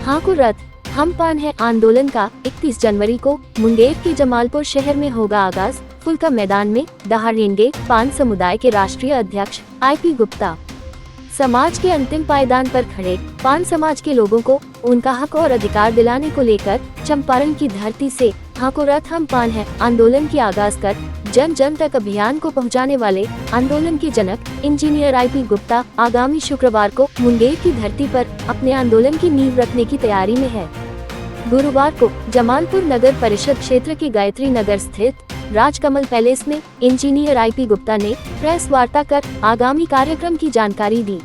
हाँ को रथ हम पान है आंदोलन का 31 जनवरी को मुंगेर के जमालपुर शहर में होगा आगाज। फुलका मैदान में दहाड़ेंगे पान समुदाय के राष्ट्रीय अध्यक्ष IP गुप्ता। समाज के अंतिम पायदान पर खड़े पान समाज के लोगों को उनका हक और अधिकार दिलाने को लेकर चंपारण की धरती से हाँ को रथ हम पान है आंदोलन की आगाज कर जन जन तक अभियान को पहुंचाने वाले आंदोलन के जनक इंजीनियर IP गुप्ता आगामी शुक्रवार को मुंगेर की धरती पर अपने आंदोलन की नींव रखने की तैयारी में है। गुरुवार को जमालपुर नगर परिषद क्षेत्र के गायत्री नगर स्थित राजकमल पैलेस में इंजीनियर IP गुप्ता ने प्रेस वार्ता कर आगामी कार्यक्रम की जानकारी दी।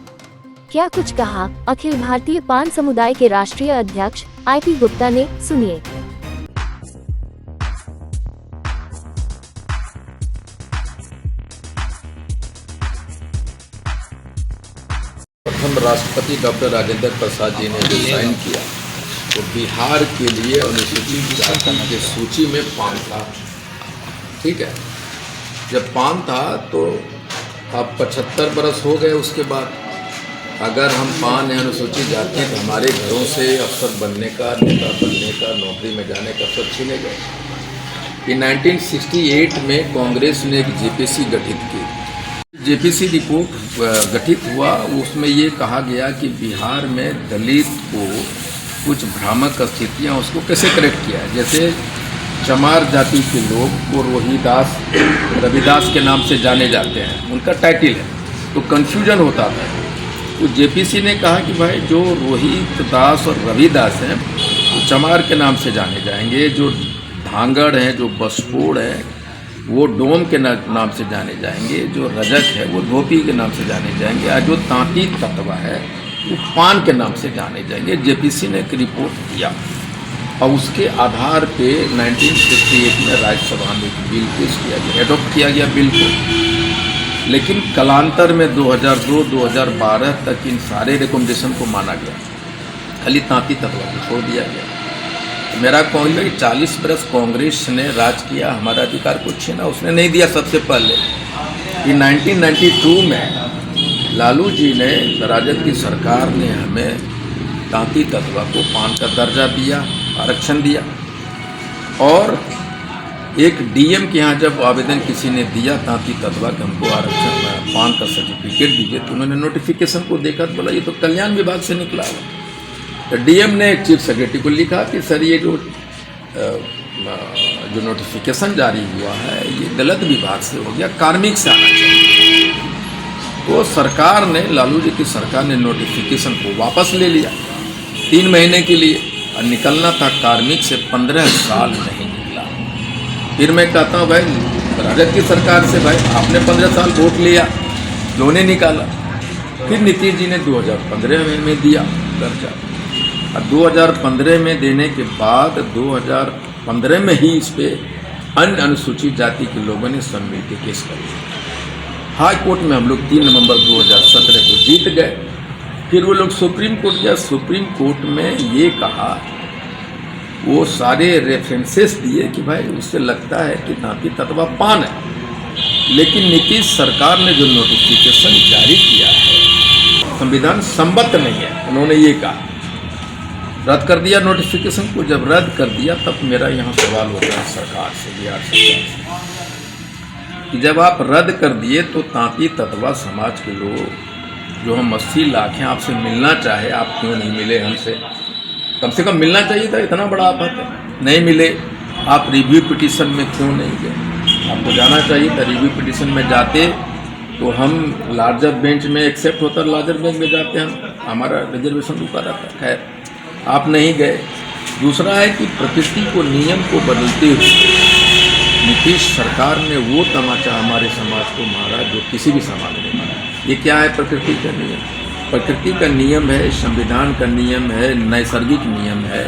क्या कुछ कहा अखिल भारतीय पान समुदाय के राष्ट्रीय अध्यक्ष IP गुप्ता ने, सुनिए। प्रथम राष्ट्रपति डॉक्टर राजेंद्र प्रसाद जी ने जो साइन किया तो बिहार के लिए अनुसूचित जाति की सूची में पान था। ठीक है, जब पान था तो अब 75 बरस हो गए। उसके बाद अगर हम पान है अनुसूचित जाति तो हमारे घरों से अफसर बनने का, नेता बनने का, नौकरी में जाने का अवसर छीने गए। कि 1968 में कांग्रेस ने एक JPC गठित की। JPC रिपोर्ट गठित हुआ, उसमें ये कहा गया कि बिहार में दलित को कुछ भ्रामक स्थितियाँ उसको कैसे करेक्ट किया। जैसे चमार जाति के लोग को रोहिदास रविदास के नाम से जाने जाते हैं, उनका टाइटल है, तो कन्फ्यूजन होता था। तो JPC ने कहा कि भाई जो रोहित दास और रविदास हैं वो चमार के नाम से जाने जाएंगे, जो धांगड़ हैं, जो बसपोड़ हैं वो डोम के नाम से जाने जाएंगे, जो रजक है वो धोपी के नाम से जाने जाएंगे, और जो तांती तत्वा है वो पान के नाम से जाने जाएंगे। JPC ने एक रिपोर्ट दिया और उसके आधार पे 1968 में राज्यसभा में बिल पेश किया गया, एडॉप्ट किया गया बिल को। लेकिन कालांतर में 2002-2012 तक इन सारे रिकमेंडेशन को माना गया, खाली तांती तत्वा को छोड़ दिया गया। मेरा कहना है कि 40 बरस कांग्रेस ने राज किया, हमारा अधिकार को छीना उसने नहीं दिया। सबसे पहले कि 1992 में लालू जी ने, राजद की सरकार ने हमें तांती तत्वा को पान का दर्जा दिया, आरक्षण दिया। और एक DM के यहाँ जब आवेदन किसी ने दिया तांती तत्वा के हमको आरक्षण पान का सर्टिफिकेट दीजिए, तो उन्होंने नोटिफिकेशन को देखा तो बोला ये तो कल्याण विभाग से निकला हुआ। तो DM ने चीफ सेक्रेटरी को लिखा कि सर ये जो नोटिफिकेशन जारी हुआ है ये गलत विभाग से हो गया, कार्मिक से आना चाहिए। तो सरकार ने, लालू जी की सरकार ने नोटिफिकेशन को वापस ले लिया 3 महीने के लिए, और निकलना था कार्मिक से 15 साल नहीं निकला। फिर मैं कहता हूँ भाई राजद की सरकार से, भाई आपने 15 साल वोट लिया, क्यों नहीं निकाला। फिर नीतीश जी ने 2015 में दिया दर्जा, और 2015 में देने के बाद 2015 में ही इस पे अन्य अनुसूचित जाति के लोगों ने सब मिल के केस कर दिया। हाई कोर्ट में हम लोग 3 नवंबर 2017 को जीत गए। फिर वो लोग सुप्रीम कोर्ट गया, सुप्रीम कोर्ट में ये कहा, वो सारे रेफरेंसेस दिए कि भाई उससे लगता है कि तांती तत्वा पान है। लेकिन नीतीश सरकार ने जो नोटिफिकेशन जारी किया है संविधान सम्मत नहीं है, उन्होंने ये कहा, रद्द कर दिया नोटिफिकेशन को। जब रद्द कर दिया तब मेरा यहाँ सवाल होता है सरकार से, बिहार सरकार से, कि जब आप रद्द कर दिए तो तांती तत्वा समाज के लोग जो हम 80 लाख हैं आपसे मिलना चाहे, आप क्यों नहीं मिले हमसे? कम से कम मिलना चाहिए था, इतना बड़ा आफत है, नहीं मिले। आप रिव्यू पिटीशन में क्यों नहीं गए? आपको जाना चाहिए था। रिव्यू पिटीशन में जाते तो हम लार्जर बेंच में एक्सेप्ट होता, लार्जर बेंच में जाते हम, हमारा रिजर्वेशन रुका रहता। खैर आप नहीं गए। दूसरा है कि प्रकृति को, नियम को बदलते हुए नीतीश सरकार ने वो तमाचा हमारे समाज को मारा जो किसी भी समाज ने मारा। ये क्या है? प्रकृति का नियम। प्रकृति का नियम है, संविधान का नियम है, नैसर्गिक नियम है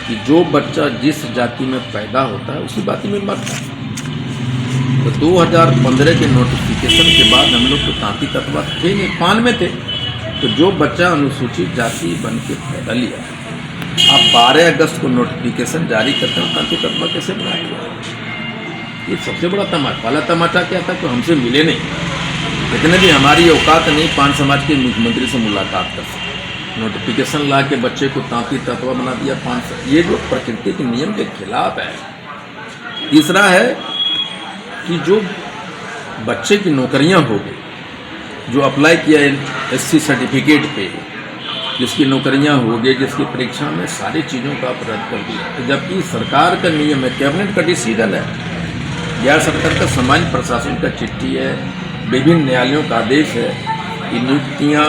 कि जो बच्चा जिस जाति में पैदा होता है उसी जाति में मरता है। तो 2015 के नोटिफिकेशन के बाद हम लोग तो तांती तत्वा थे नहीं, पान में थे। तो जो बच्चा अनुसूचित जाति बन के पैदा लिया, आप 12 अगस्त को नोटिफिकेशन जारी करते हैं, तांती तत्वा कैसे बना दिया? ये सबसे बड़ा तमाचा। पहला तमाचा क्या था? तो हमसे मिले नहीं, इतने भी हमारी औकात नहीं पान समाज के मुख्यमंत्री से मुलाकात कर सकते। नोटिफिकेशन ला के बच्चे को तांती तत्वा बना दिया 500। ये जो प्रकृति के नियम के खिलाफ है। तीसरा है कि जो बच्चे की नौकरियां हो गई, जो अप्लाई किया SC सर्टिफिकेट पे, जिसकी नौकरियां हो गई, जिसकी परीक्षा में सारी चीज़ों का आप रद्द कर दिया। तो जबकि सरकार का नियम है, कैबिनेट का डिसीजन है, बिहार सरकार का सामान्य प्रशासन का चिट्ठी है, विभिन्न न्यायालयों का आदेश है कि नियुक्तियाँ,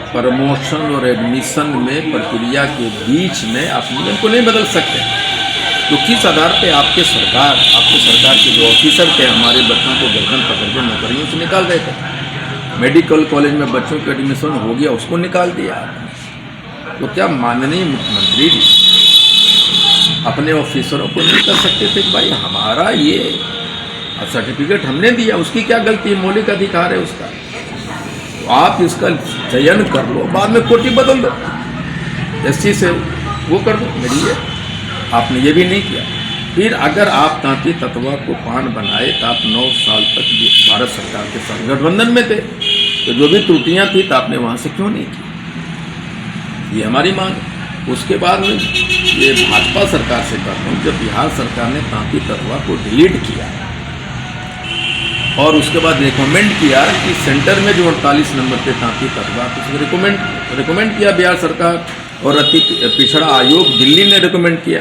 प्रमोशन और एडमिशन में प्रक्रिया के बीच में आप नियम को नहीं बदल सकते। तो किस आधार पे आपके सरकार के जो ऑफिसर थे हमारे बच्चों को गर्दन पकड़ के नौकरियों से निकाल रहे थे। मेडिकल कॉलेज में बच्चों का एडमिशन हो गया, उसको निकाल दिया। तो क्या माननीय मुख्यमंत्री जी अपने ऑफिसरों को नहीं कर सकते थे कि भाई हमारा ये सर्टिफिकेट हमने दिया, उसकी क्या गलती है, मौलिक अधिकार है उसका, तो आप इसका चयन कर लो, बाद में कोटि बदल दो, SC से वो कर दो। मेरी ये आपने ये भी नहीं किया। फिर अगर आप तांती तत्वा को पान बनाए तो आप 9 साल तक भारत सरकार के साथ गठबंधन में थे, तो जो भी त्रुटियां थी तो आपने वहाँ से क्यों नहीं की, ये हमारी मांग है। उसके बाद में ये भाजपा सरकार से कहता हूँ, जब बिहार सरकार ने तांती तत्वा को डिलीट किया और उसके बाद रिकमेंड किया कि सेंटर में जो 48 नंबर पे तांती तत्वा, उसको रिकमेंड किया बिहार सरकार और अति पिछड़ा आयोग दिल्ली ने रिकमेंड किया,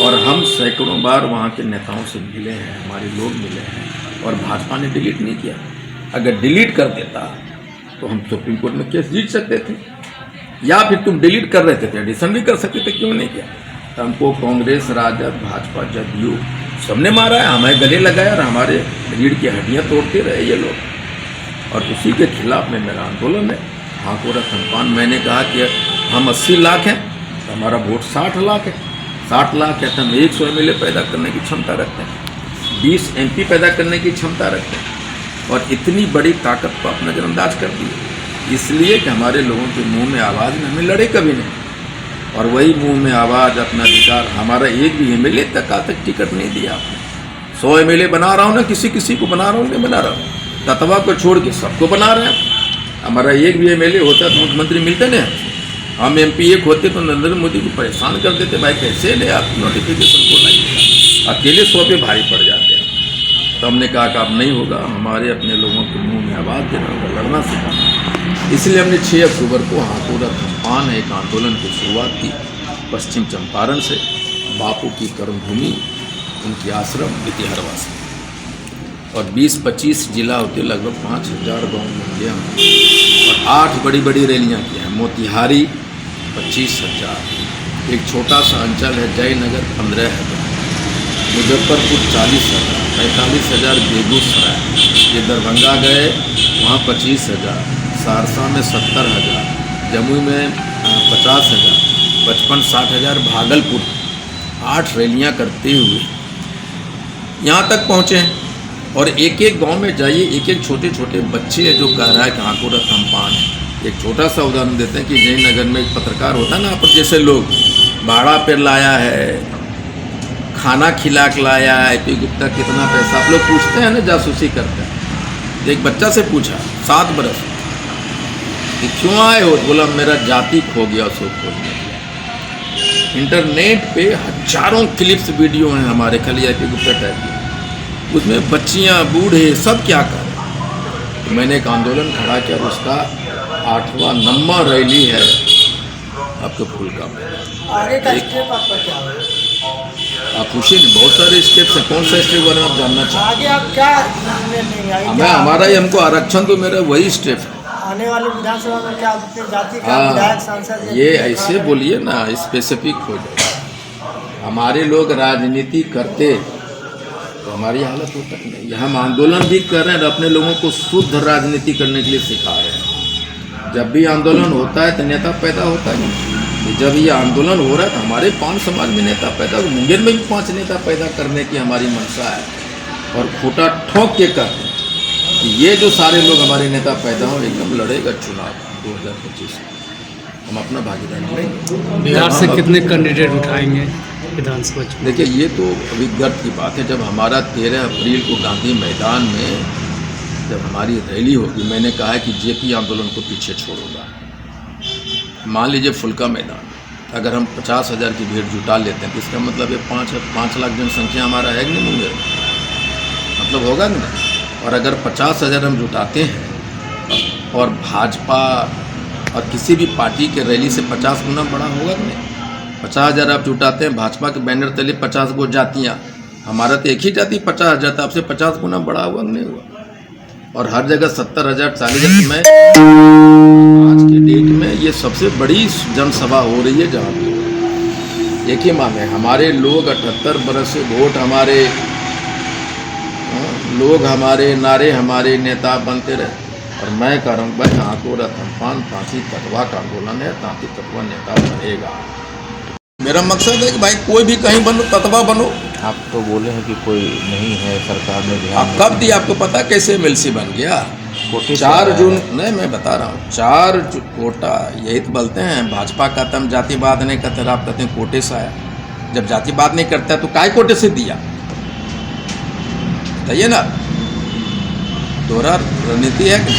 और हम सैकड़ों बार वहाँ के नेताओं से मिले हैं, हमारे लोग मिले हैं, और भाजपा ने डिलीट नहीं किया। अगर डिलीट कर देता तो हम सुप्रीम कोर्ट में केस जीत सकते थे, या फिर तुम डिलीट कर रहे थे तो एडिशन भी कर सकते थे, क्यों नहीं किया। तो हमको कांग्रेस, राजद, भाजपा, जदयू सबने मारा है, हमें गले लगाया और हमारे रीढ़ की हड्डियाँ तोड़ते रहे ये लोग, और उसी के खिलाफ में मेरा आंदोलन है। हाँ पूरा सम्मान, मैंने कहा कि हम 80 लाख हैं तो हमारा वोट 60 लाख है, 60 लाख है तो हम 100 MLA पैदा करने की क्षमता रखते हैं, 20 MP पैदा करने की क्षमता रखते हैं, और इतनी बड़ी ताकत को आप नज़रअंदाज कर दी, इसलिए कि हमारे लोगों के मुंह में आवाज़ में हमें लड़े कभी नहीं, और वही मुंह में आवाज़, अपना अधिकार, हमारा एक भी MLA तक आज तक टिकट नहीं दिया आपने। 100 MLA बना रहा हूँ ना, किसी को बना रहा हूँ, नहीं बना रहा हूँ, तत्वा को छोड़ के सबको बना रहे हैं। हमारा एक भी MLA होता तो मुख्यमंत्री मिलते नहीं, हम MP एक होते तो नरेंद्र मोदी को परेशान कर देते, भाई कैसे ले आप नोटिफिकेशन को लाइए, अकेले 100 पे भारी पड़ जाते हैं। तो हमने कहा कि अब नहीं होगा, हमारे अपने लोगों के मुंह में आवाज़ देना होगा, लड़ना सिखाना। इसलिए हमने 6 अक्टूबर को हाथोड़ा थम्पान एक आंदोलन की शुरुआत की, पश्चिम चंपारण से, बापू की कर्मभूमि, उनकी आश्रम बितिहरवा से, और 20-25 जिला होते, लगभग 5000 गाँव मंडियाँ और 8 बड़ी बड़ी रैलियाँ की हैं। मोतिहारी 25,000, एक छोटा सा अंचल है जयनगर 15,000, मुजफ्फरपुर 40,000, 45,000 बेगूसराय, ये दरभंगा गए वहाँ 25,000, सहरसा में 70,000, जमुई में 50,000, 55-60,000 भागलपुर। 8 रैलियाँ करते हुए यहाँ तक पहुँचे हैं, और एक एक गांव में जाइए, एक एक छोटे छोटे बच्चे हैं जो कह रहा है कि हाथोड़ा थम्पान है। एक छोटा सा उदाहरण देते हैं कि जयनगर में एक पत्रकार होता है ना, आप जैसे लोग भाड़ा पर लाया है, खाना खिला के लाया है, IP गुप्ता कितना पैसा, आप लोग पूछते हैं ना, जासूसी करते हैं। एक बच्चा से पूछा 7 बरस कि क्यों आए हो, बोला मेरा जाति खो गया, उसको खोजने। इंटरनेट पे हजारों क्लिप्स वीडियो हैं हमारे, खाली IP गुप्ता टाइप की, उसमें बच्चियां, बूढ़े सब क्या कर रहे हैं। तो मैंने एक आंदोलन खड़ा किया, उसका 8वां नंबर रैली है आपके फूल का आगे का स्टेप आपका क्या है? आप पूछिए, बहुत सारे स्टेप्स हैं, कौन सा स्टेप वाले आप जानना चाहते आगे आप क्या निर्णय लेंगे? आगे हैं? क्या हमारा ही, हमको आरक्षण तो मेरा वही स्टेप है। आने वाले विधानसभा में क्या अपने जाति का विधायक, सांसद, ये ऐसे बोलिए ना, स्पेसिफिक हो जाए। हमारे लोग राजनीति करते तो हमारी हालत हो तक नहीं। हम आंदोलन भी कर रहे हैं और अपने लोगों को शुद्ध राजनीति करने के लिए सिखा रहे हैं। जब भी आंदोलन होता है तो नेता पैदा होता है, जब ये आंदोलन हो रहा है तो हमारे 5 समाज में नेता पैदा, मुंगेर में भी 5 नेता पैदा करने की हमारी मंशा है, और खोटा ठोक के कहते हैं कि ये जो सारे लोग हमारे नेता पैदा हो, एकदम लड़ेगा चुनाव 2025, हम अपना भागीदारी लेंगे। बिहार से कितने कैंडिडेट उठाएंगे विधानसभा चुनाव? देखिए, ये तो अभी गर्व की बात है। जब हमारा 13 अप्रैल को गांधी मैदान में जब हमारी रैली होगी, मैंने कहा है कि JP आंदोलन को पीछे छोड़ूंगा, मान लीजिए फुल्का मैदान, अगर हम 50,000 की भीड़ जुटा लेते हैं तो इसका मतलब ये 5 लाख जनसंख्या हमारा है कि नहीं मुंगेर, मतलब होगा कि नहीं। और अगर 50,000 हम जुटाते हैं और भाजपा और किसी भी पार्टी के रैली से 50 गुना बड़ा होगा कि नहीं। 50,000 आप जुटाते हैं, भाजपा के बैनर तले 50 गो जातियाँ, हमारा तो एक ही जाति 50,000 था, आपसे 50 गुना बड़ा हुआ कि नहीं हुआ। और हर जगह 70,000 40,000 में आज के डेट में ये सबसे बड़ी जनसभा हो रही है जहाँ पे एक ही मांग है, हमारे लोग 78 बरस से वोट हमारे लोग हमारे, नारे हमारे, नेता बनते रहे। और मैं कह रहा हूँ भाई आंको रतन पान तांती तत्वा का आंदोलन है, तांती तत्वा नेता बनेगा। मेरा मकसद है कि भाई कोई भी कहीं बनो, तत्वा बनो। आप तो बोले हैं कि कोई नहीं है सरकार ने ध्यान अब कब दिया आपको पता कैसे एमएलसी बन गया? 4 जून नहीं, मैं बता रहा हूँ 4 कोटा, यही तो बोलते हैं भाजपा का तम जातिवाद नहीं करते, आप कहते हैं कोटे से आया। जब जातिवाद नहीं करता तो काय कोटे से दिया, बताइए ना। दोहरा रणनीति है कि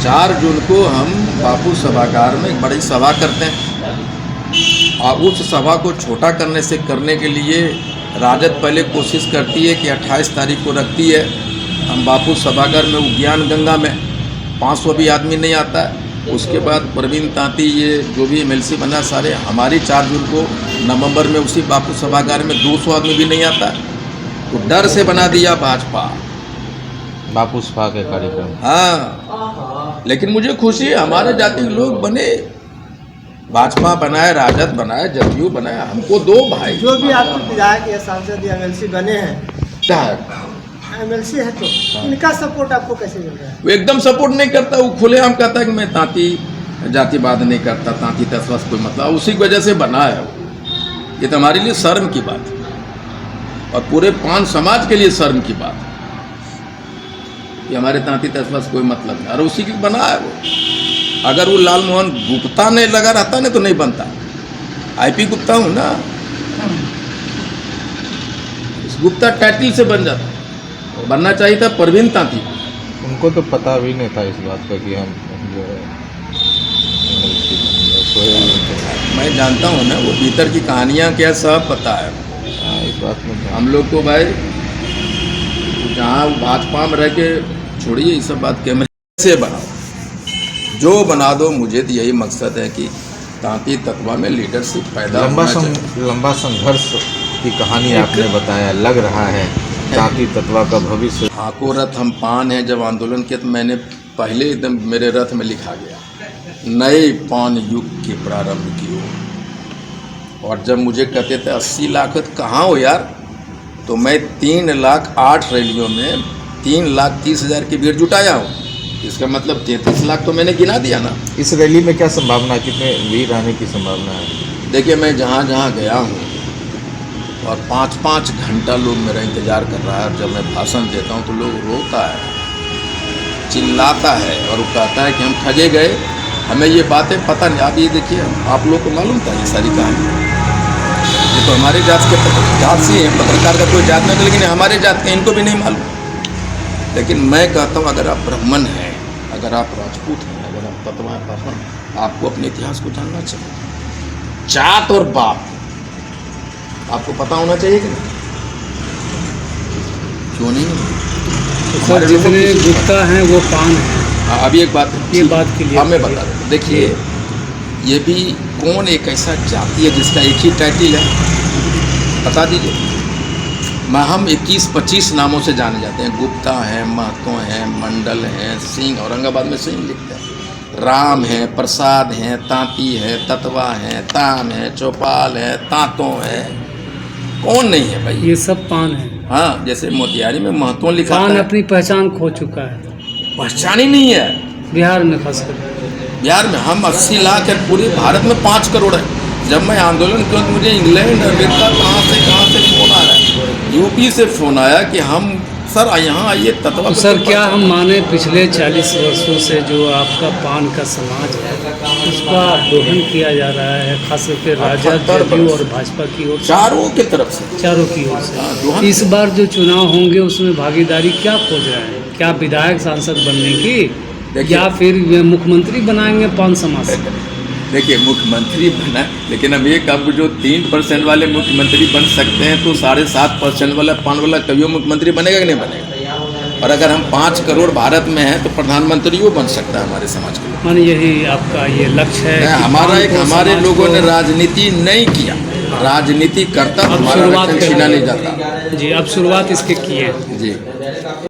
4 जून को हम बापू सभागार में एक बड़ी सभा करते हैं और उस सभा को छोटा करने के लिए राजद पहले कोशिश करती है कि 28 तारीख को रखती है। हम बापू सभागार में उज्ञान गंगा में 500 भी आदमी नहीं आता है। उसके बाद प्रवीण तांती ये जो भी एमएलसी बना सारे, हमारी 4 जून को नवंबर में उसी बापू सभागार में 200 आदमी भी नहीं आता है। तो डर से बना दिया भाजपा बापू सभा के कार्यक्रम। हाँ, लेकिन मुझे खुशी है हमारे जाति के लोग बने, भाजपा बनाए, राजद बनाए, जदयू बनाया, हमको 2 भाई। जो भी आपके विधायक या सांसद या एमएलसी बने हैं, एमएलसी है तो इनका सपोर्ट आपको कैसे मिल रहा है? वो एकदम सपोर्ट नहीं करता, वो खुलेआम कहता है कि मैं तांती जातिवाद नहीं करता, तांती तस्वा से कोई मतलब, उसी की वजह से बना है वो। ये तो हमारे लिए शर्म की बात है और पूरे 5 समाज के लिए शर्म की बात है कि हमारे तांती तस्वा से कोई मतलब नहीं, और उसी की बना है वो। अगर वो लाल मोहन गुप्ता ने लगा रहता ना तो नहीं बनता। आईपी गुप्ता हूँ ना, इस गुप्ता टाइटल से बन जाता, बनना चाहिए था प्रवीण तांती। उनको तो पता भी नहीं था इस बात का कि हम जो है मैं जानता हूँ ना, वो भीतर की कहानियाँ क्या सब पता है। इस बात में हम लोग को भाई जहाँ भाजपा में रह के छोड़िए ये सब बात, कैमरे से बनाओ, जो बना दो। मुझे तो यही मकसद है कि तांती तत्वा में लीडरशिप पैदा लंबा संघर्ष की कहानी आपने बताया, लग रहा है तांती तत्वा का भविष्य। आंको रथ हम पान है, जब आंदोलन किया तो मैंने पहले एकदम मेरे रथ में लिखा गया नए पान युग के प्रारंभ की ओर। और जब मुझे कहते थे 80 लाख कहाँ हो यार, तो मैं 3,08,000 रैलियों में 3,30,000 की भीड़ जुटाया हूँ। इसका मतलब 33 लाख तो मैंने गिना दिया ना। इस रैली में क्या संभावना है, कितने भीड़ आने की संभावना है? देखिए मैं जहाँ जहाँ गया हूँ और 5-5 घंटा लोग मेरा इंतज़ार कर रहा है। जब मैं भाषण देता हूँ तो लोग रोता है, चिल्लाता है और वो कहता है कि हम ठगे गए, हमें ये बातें पता नहीं। आप ये देखिए, आप लोग को मालूम था ये सारी कहानी, ये तो हमारे जात से हैं, पत्रकार का कोई जात नहीं, लेकिन हमारे जात के इनको भी नहीं मालूम। लेकिन मैं कहता हूँ अगर आप ब्राह्मण हैं, अगर आप राजपूत हैं, अगर आप तत्वा हैं, आपको अपने इतिहास को जानना चाहिए। जात और बाप आपको पता होना चाहिए कि नहीं? क्यों नहीं? सर जितने गुप्ता हैं वो पान हैं। अभी एक बात, ये बात के लिए हमें बता दें, देखिए ये भी कौन एक ऐसा जाति है जिसका एक ही टाइटल है, बता दीजिए। हम 21-25 नामों से जाने जाते हैं। गुप्ता हैं, महतो हैं, मंडल हैं, सिंह, औरंगाबाद में सिंह लिखते हैं, राम है, प्रसाद हैं, तांती है, तत्वा है, ताम है, चौपाल है, तांतों है, कौन नहीं है भाई? ये सब पान है। हाँ, जैसे मोतिहारी में महतो लिखा पान है, अपनी पहचान खो चुका है पहचान ही नहीं है। बिहार में खासकर। बिहार में हम 80 लाख है, पूरे भारत में 5 करोड़ है। जब मैं आंदोलन किया तो मुझे इंग्लैंड, अमेरिका, कहाँ से फ़ोन आ रहा है, यूपी से फ़ोन आया कि हम सर यहाँ आइए तत्वा। तो सर क्या हम माने पिछले 40 वर्षों से जो आपका पान का समाज है उसका दोहन किया जा रहा है, खास करके राजद, जदयू और भाजपा की ओर, चारों की तरफ से, चारों की ओर से। दोहन। इस बार जो चुनाव होंगे उसमें भागीदारी क्या खोज रहे हैं? क्या विधायक सांसद बनने की, या फिर मुख्यमंत्री बनाएंगे पान समाज से? देखिए मुख्यमंत्री बना, लेकिन अब एक अब जो 3% वाले मुख्यमंत्री बन सकते हैं तो 7.5% वाला 5 वाला कभी मुख्यमंत्री बनेगा कि नहीं बनेगा। और अगर हम 5 करोड़ भारत में हैं तो प्रधानमंत्री वो बन सकता है हमारे समाज के लिए। मान यही आपका ये लक्ष्य है कि हमारा पान एक को हमारे समाज लोगों को- ने राजनीति नहीं किया, राजनीति करता अब हमारा शुरुआत रक्षण कर छीना दी। नहीं जाता। जी अब शुरुआत इसके की है। जी